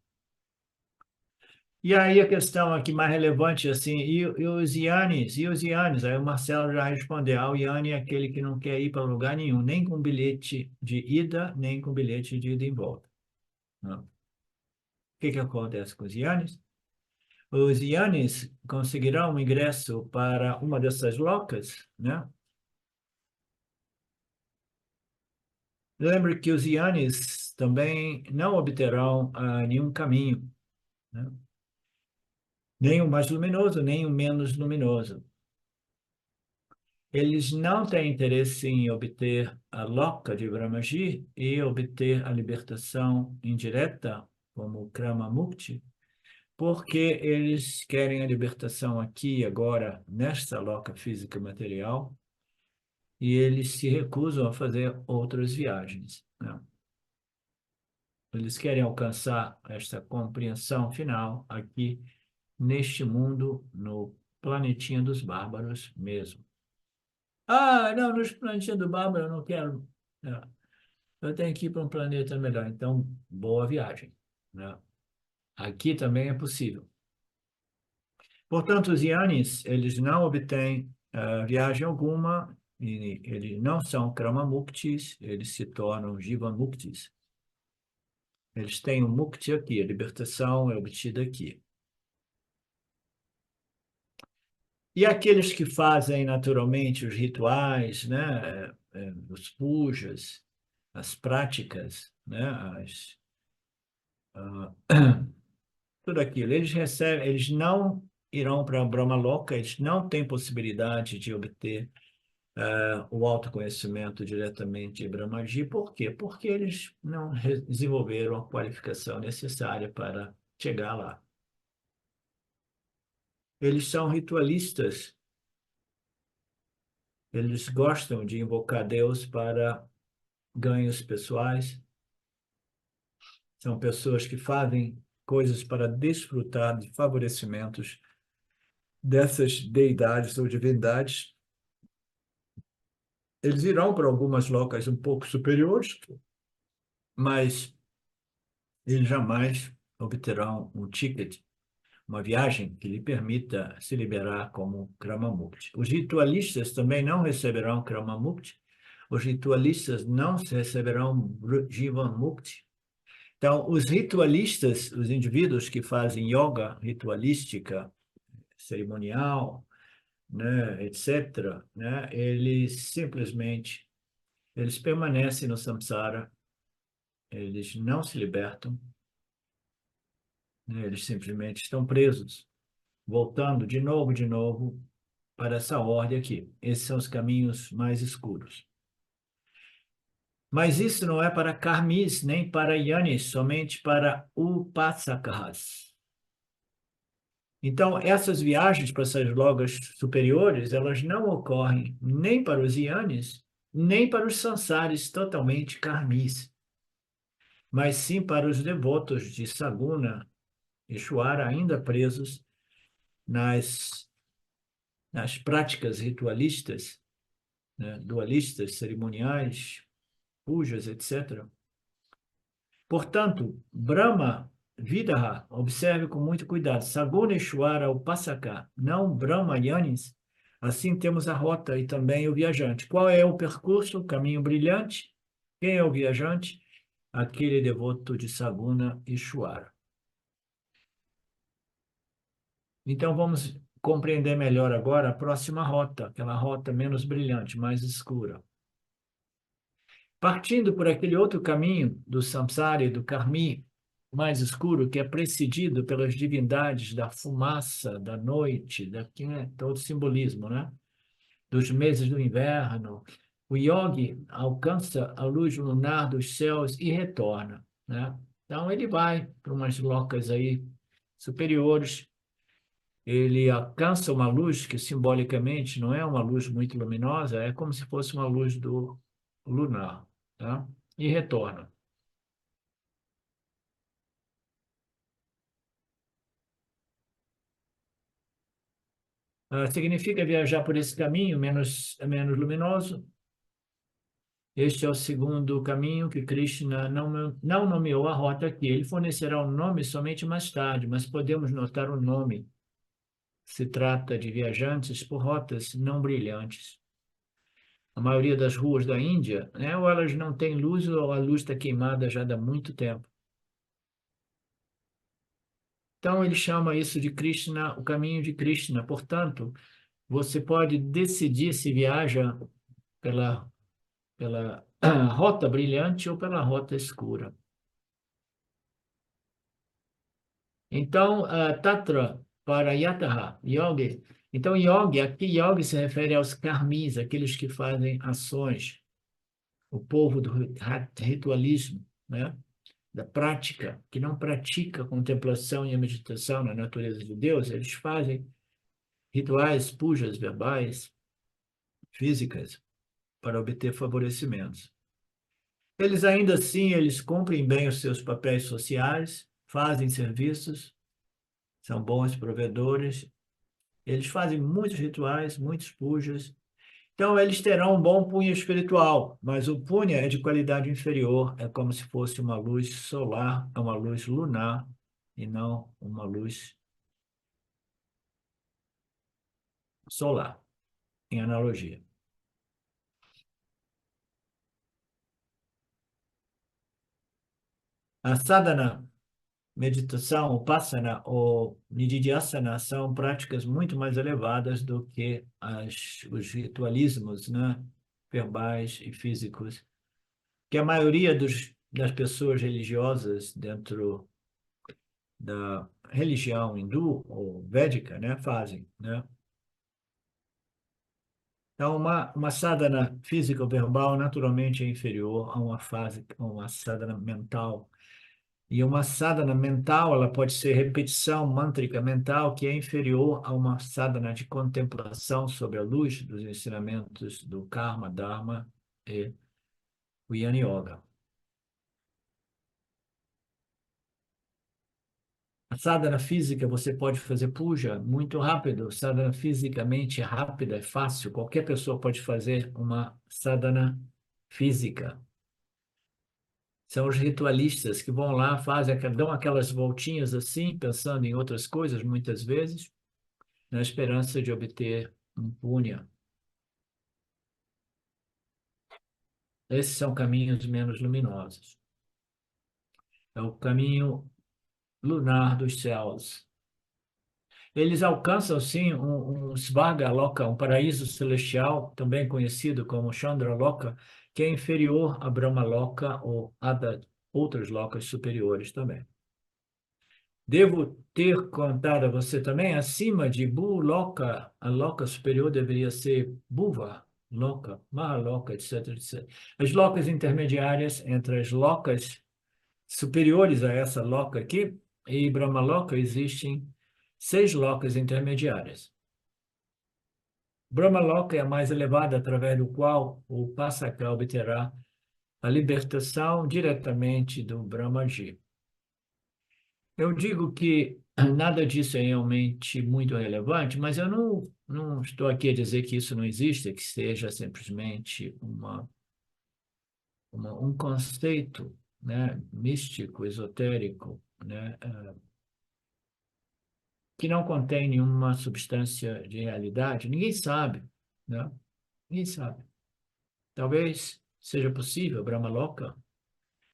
E aí a questão aqui mais relevante, assim, e os ianes? E os ianes? Aí o Marcelo já respondeu, o iane é aquele que não quer ir para lugar nenhum, nem com bilhete de ida, nem com bilhete de ida e volta. Não. O que acontece com os ianes? Os ianes conseguirão um ingresso para uma dessas locas, né? Lembre que os ianes também não obterão nenhum caminho, né? Nem o mais luminoso, nem o menos luminoso. Eles não têm interesse em obter a loca de Brahmaji e obter a libertação indireta, como Krama Mukti, porque eles querem a libertação aqui, agora, nesta loca física material, e eles se recusam a fazer outras viagens, né? Eles querem alcançar esta compreensão final aqui, neste mundo, no planetinha dos bárbaros mesmo. Ah, não, nos planetinhos do bárbaro eu não quero. É, eu tenho que ir para um planeta melhor. Então, boa viagem, né? Aqui também é possível. Portanto, os Yanis, eles não obtêm viagem alguma, e eles não são Kramamuktis, eles se tornam Jivamuktis. Eles têm o Mukti aqui, a libertação é obtida aqui. E aqueles que fazem naturalmente os rituais, né, os pujas, as práticas, né, tudo aquilo, eles recebem, eles não irão para a Brahma Loka, eles não têm possibilidade de obter o autoconhecimento diretamente de Brahmaji. Por quê? Porque eles não desenvolveram a qualificação necessária para chegar lá. Eles são ritualistas, eles gostam de invocar Deus para ganhos pessoais, são pessoas que fazem coisas para desfrutar de favorecimentos dessas deidades ou divindades. Eles irão para algumas locais um pouco superiores, mas eles jamais obterão um ticket, uma viagem que lhe permita se liberar como Kramamukti. Os ritualistas também não receberão Kramamukti, os ritualistas não receberão Jivan Mukti. Então, os ritualistas, os indivíduos que fazem yoga ritualística, cerimonial, né, etc., né, eles permanecem no samsara, eles não se libertam, né, eles simplesmente estão presos, voltando de novo, para essa ordem aqui. Esses são os caminhos mais escuros. Mas isso não é para karmis, nem para yanis, somente para upasakahas. Então, essas viagens para essas logas superiores, elas não ocorrem nem para os yanis, nem para os sansaris totalmente karmis, mas sim para os devotos de Saguna e Shwara ainda presos nas práticas ritualistas, né, dualistas, cerimoniais, pujas, etc. Portanto, Brahma, Vidaha, observe com muito cuidado, Saguna e Shwara, o Pasaka, não Brahma Yanis. Assim temos a rota e também o viajante. Qual é o percurso? O caminho brilhante. Quem é o viajante? Aquele devoto de Saguna e Shwara. Então, vamos compreender melhor agora a próxima rota, aquela rota menos brilhante, mais escura. Partindo por aquele outro caminho do samsara e do karmi, mais escuro, que é precedido pelas divindades da fumaça, da noite, daqui, né, todo simbolismo, né? Dos meses do inverno, o yogi alcança a luz lunar dos céus e retorna, né? Então, ele vai para umas locas aí superiores, ele alcança uma luz que simbolicamente não é uma luz muito luminosa, é como se fosse uma luz do lunar, tá? E retorna. Significa viajar por esse caminho menos luminoso. Este é o segundo caminho que Krishna não nomeou a rota aqui. Ele fornecerá o nome somente mais tarde, mas podemos notar o nome. Se trata de viajantes por rotas não brilhantes. A maioria das ruas da Índia, né, ou elas não têm luz ou a luz está queimada já há muito tempo. Então ele chama isso de Krishna, o caminho de Krishna. Portanto, você pode decidir se viaja pela rota brilhante ou pela rota escura. Então, Tatra para Yataha, Yogi. Então, Yogi, aqui Yogi se refere aos karmis, aqueles que fazem ações, o povo do ritualismo, né? Da prática, que não pratica a contemplação e a meditação na natureza de Deus, eles fazem rituais, pujas verbais, físicas, para obter favorecimentos. Eles ainda assim, eles cumprem bem os seus papéis sociais, fazem serviços, são bons provedores, eles fazem muitos rituais, muitos pujas. Então, eles terão um bom punho espiritual, mas o punha é de qualidade inferior, é como se fosse uma luz solar, é uma luz lunar, e não uma luz solar, em analogia. A sadhana, meditação, upasana ou nididhyasana são práticas muito mais elevadas do que os ritualismos, né, verbais e físicos, que a maioria das pessoas religiosas dentro da religião hindu ou védica, né, fazem, né? Então, uma sadhana física ou verbal naturalmente é inferior a uma sadhana mental. E uma sadhana mental, ela pode ser repetição mântrica mental, que é inferior a uma sadhana de contemplação sobre a luz dos ensinamentos do Karma, Dharma e o Jnana Yoga. A sadhana física, você pode fazer puja muito rápido. Sadhana fisicamente rápida, é fácil. Qualquer pessoa pode fazer uma sadhana física. São os ritualistas que vão lá, dão aquelas voltinhas assim, pensando em outras coisas, muitas vezes, na esperança de obter um punya. Esses são caminhos menos luminosos. É o caminho lunar dos céus. Eles alcançam, sim, um Svarga Loka, um paraíso celestial, também conhecido como Chandra Loka, que é inferior a Brahma Loka ou a outros lokas superiores também. Devo ter contado a você também, acima de Bu Loka, a Loka superior deveria ser Bhuva Loka, Mahaloka, etc, etc. As lokas intermediárias entre as lokas superiores a essa loka aqui e Brahma Loka existem 6 lokas intermediárias. Brahma Loka é a mais elevada, através do qual o Pasaka obterá a libertação diretamente do Brahmaji. Eu digo que nada disso é realmente muito relevante, mas eu não estou aqui a dizer que isso não existe, que seja simplesmente um conceito, né, místico, esotérico, né, que não contém nenhuma substância de realidade. Ninguém sabe, né? Ninguém sabe. Talvez seja possível, Brahmaloka,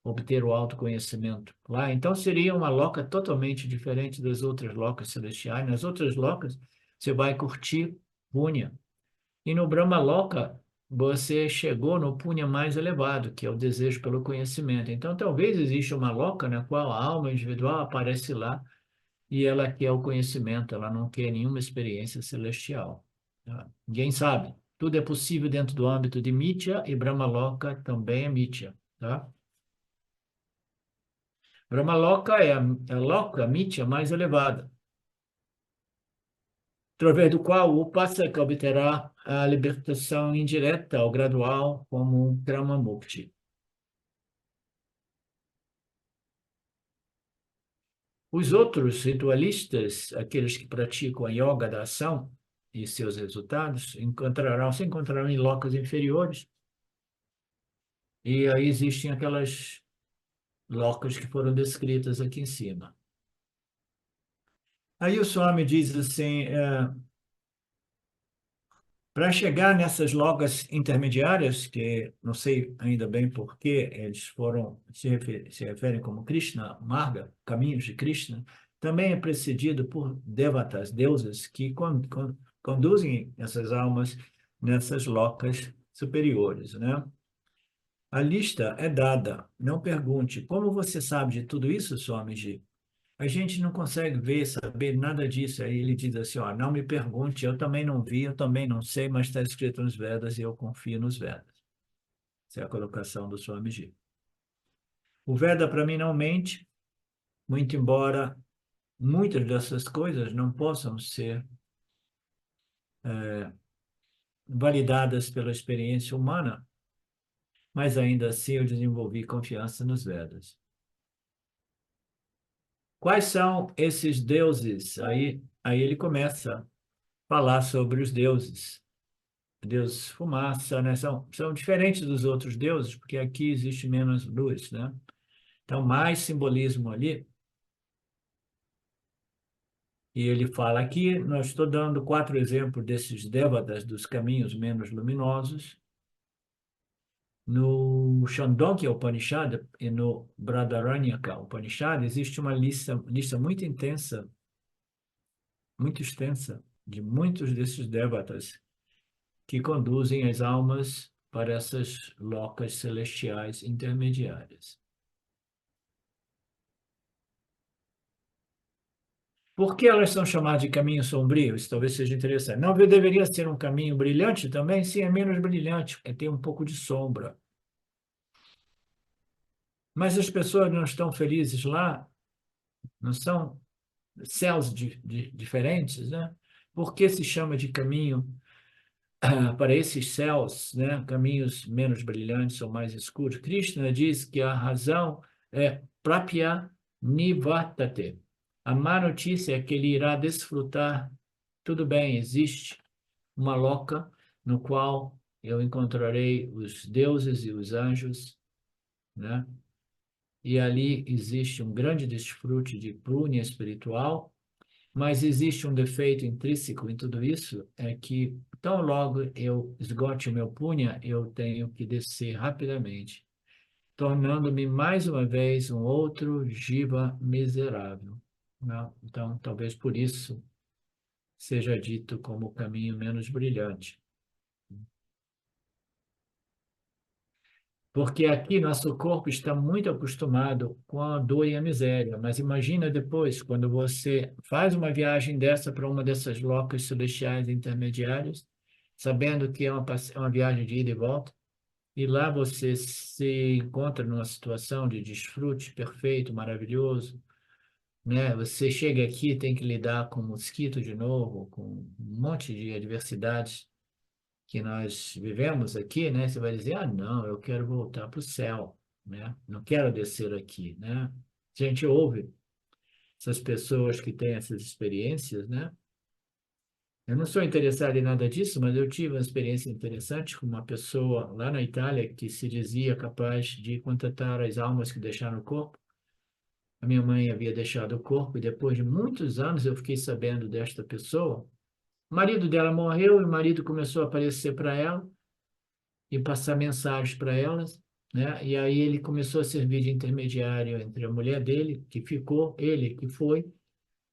obter o autoconhecimento lá. Então, seria uma loca totalmente diferente das outras locas celestiais. Nas outras locas, você vai curtir Punya. E no Brahmaloka, você chegou no Punya mais elevado, que é o desejo pelo conhecimento. Então, talvez exista uma loca na qual a alma individual aparece lá e ela quer o conhecimento, ela não quer nenhuma experiência celestial. Tá? Ninguém sabe. Tudo é possível dentro do âmbito de Mithya e Brahmaloka também é Mithya. Tá? Brahmaloka é a loka mitya mais elevada, através do qual o Upasaka obterá a libertação indireta ou gradual como um Kramamukti. Os outros ritualistas, aqueles que praticam a yoga da ação e seus resultados, se encontrarão em lokas inferiores, e aí existem aquelas lokas que foram descritas aqui em cima. Aí o Swami diz assim, para chegar nessas logas intermediárias, que não sei ainda bem por que eles se referem como Krishna, Marga, caminhos de Krishna, também é precedido por devatas, deuses, que conduzem essas almas nessas locas superiores, né? A lista é dada. Não pergunte, como você sabe de tudo isso, Swamiji? A gente não consegue ver, saber nada disso. Aí ele diz assim, ó, não me pergunte, eu também não vi, eu também não sei, mas está escrito nos Vedas e eu confio nos Vedas. Essa é a colocação do Swamiji. O Veda, para mim, não mente, muito embora muitas dessas coisas não possam ser validadas pela experiência humana, mas ainda assim eu desenvolvi confiança nos Vedas. Quais são esses deuses? Aí ele começa a falar sobre os deuses. Deus fumaça, né? São diferentes dos outros deuses, porque aqui existe menos luz, né? Então, mais simbolismo ali. E ele fala aqui, nós estou dando 4 exemplos desses devatas, dos caminhos menos luminosos. No Chandogya Upanishad e no Bradaranyaka Upanishad existe uma lista muito intensa, muito extensa, de muitos desses devatas que conduzem as almas para essas locas celestiais intermediárias. Por que elas são chamadas de caminho sombrio? Isso talvez seja interessante. Não deveria ser um caminho brilhante também? Sim, é menos brilhante, porque tem um pouco de sombra. Mas as pessoas não estão felizes lá, não são céus diferentes, né? Por que se chama de caminho para esses céus, né? Caminhos menos brilhantes ou mais escuros? Krishna diz que a razão é Prapya Nivartate. A má notícia é que ele irá desfrutar. Tudo bem, existe uma loca no qual eu encontrarei os deuses e os anjos, né? E ali existe um grande desfrute de prúnia espiritual, mas existe um defeito intrínseco em tudo isso, é que tão logo eu esgote o meu punha, eu tenho que descer rapidamente, tornando-me mais uma vez um outro jiva miserável, né? Então, talvez por isso seja dito como o caminho menos brilhante. Porque aqui nosso corpo está muito acostumado com a dor e a miséria, mas imagina depois, quando você faz uma viagem dessa para uma dessas locas celestiais intermediárias, sabendo que é uma viagem de ida e volta, e lá você se encontra numa situação de desfrute perfeito, maravilhoso, né? Você chega aqui, tem que lidar com mosquito de novo, com um monte de adversidades que nós vivemos aqui, né? Você vai dizer, ah, não, eu quero voltar para o céu, né? Não quero descer aqui, né? A gente ouve essas pessoas que têm essas experiências, né? Eu não sou interessado em nada disso, mas eu tive uma experiência interessante com uma pessoa lá na Itália que se dizia capaz de contatar as almas que deixaram o corpo. A minha mãe havia deixado o corpo e depois de muitos anos eu fiquei sabendo desta pessoa. O marido dela morreu e o marido começou a aparecer para ela e passar mensagens para elas, né? E aí ele começou a servir de intermediário entre a mulher dele, que ficou, ele que foi,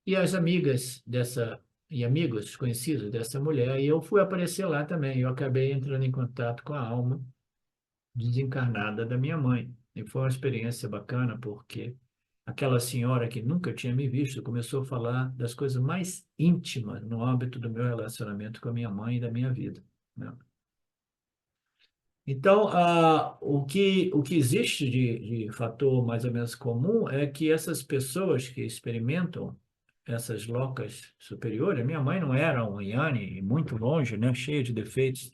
e as amigas dessa e amigos conhecidos dessa mulher. E eu fui aparecer lá também. Eu acabei entrando em contato com a alma desencarnada da minha mãe. E foi uma experiência bacana porque aquela senhora que nunca tinha me visto começou a falar das coisas mais íntimas no âmbito do meu relacionamento com a minha mãe e da minha vida, né? Então, o que existe de fator mais ou menos comum é que essas pessoas que experimentam essas locas superiores, minha mãe não era um Yanni, muito longe, né, cheia de defeitos,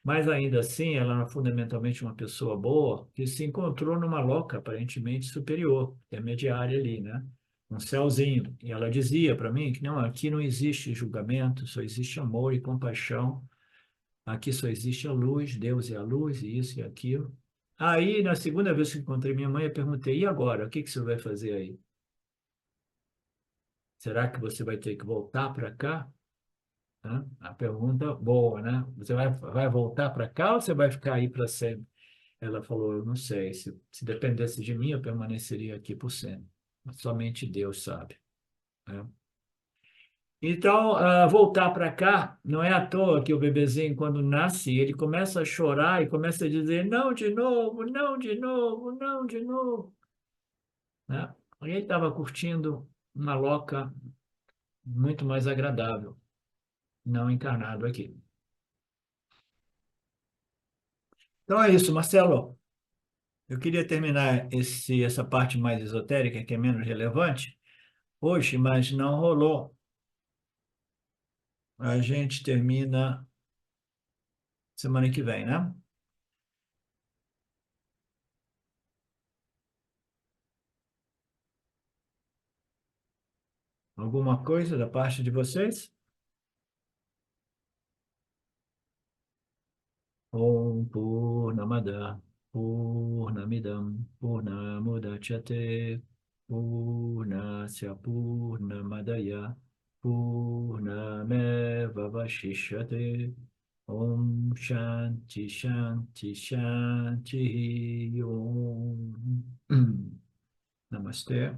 mas ainda assim ela era fundamentalmente uma pessoa boa que se encontrou numa loca aparentemente superior, intermediária ali, né? Um céuzinho. E ela dizia para mim que não, aqui não existe julgamento, só existe amor e compaixão. Aqui só existe a luz, Deus é a luz, e isso e aquilo. Aí, na segunda vez que encontrei minha mãe, eu perguntei: e agora? O que que você vai fazer aí? Será que você vai ter que voltar para cá? Hã? A pergunta boa, né? Você vai voltar para cá ou você vai ficar aí para sempre? Ela falou: eu não sei. Se dependesse de mim, eu permaneceria aqui por sempre. Mas somente Deus sabe, né? Então, voltar para cá, não é à toa que o bebezinho, quando nasce, ele começa a chorar e começa a dizer: não de novo, não de novo, não de novo, né? E ele estava curtindo uma loca muito mais agradável, não encarnado aqui. Então é isso, Marcelo. Eu queria terminar essa parte mais esotérica, que é menos relevante, hoje, mas não rolou. A gente termina semana que vem, né? Alguma coisa da parte de vocês? Om Purnamada Purnamidam Purnamudachyate Purnasya Purnamadaya Purnameva Vashishyate Om Shanti Shanti Shanti Om Namaste.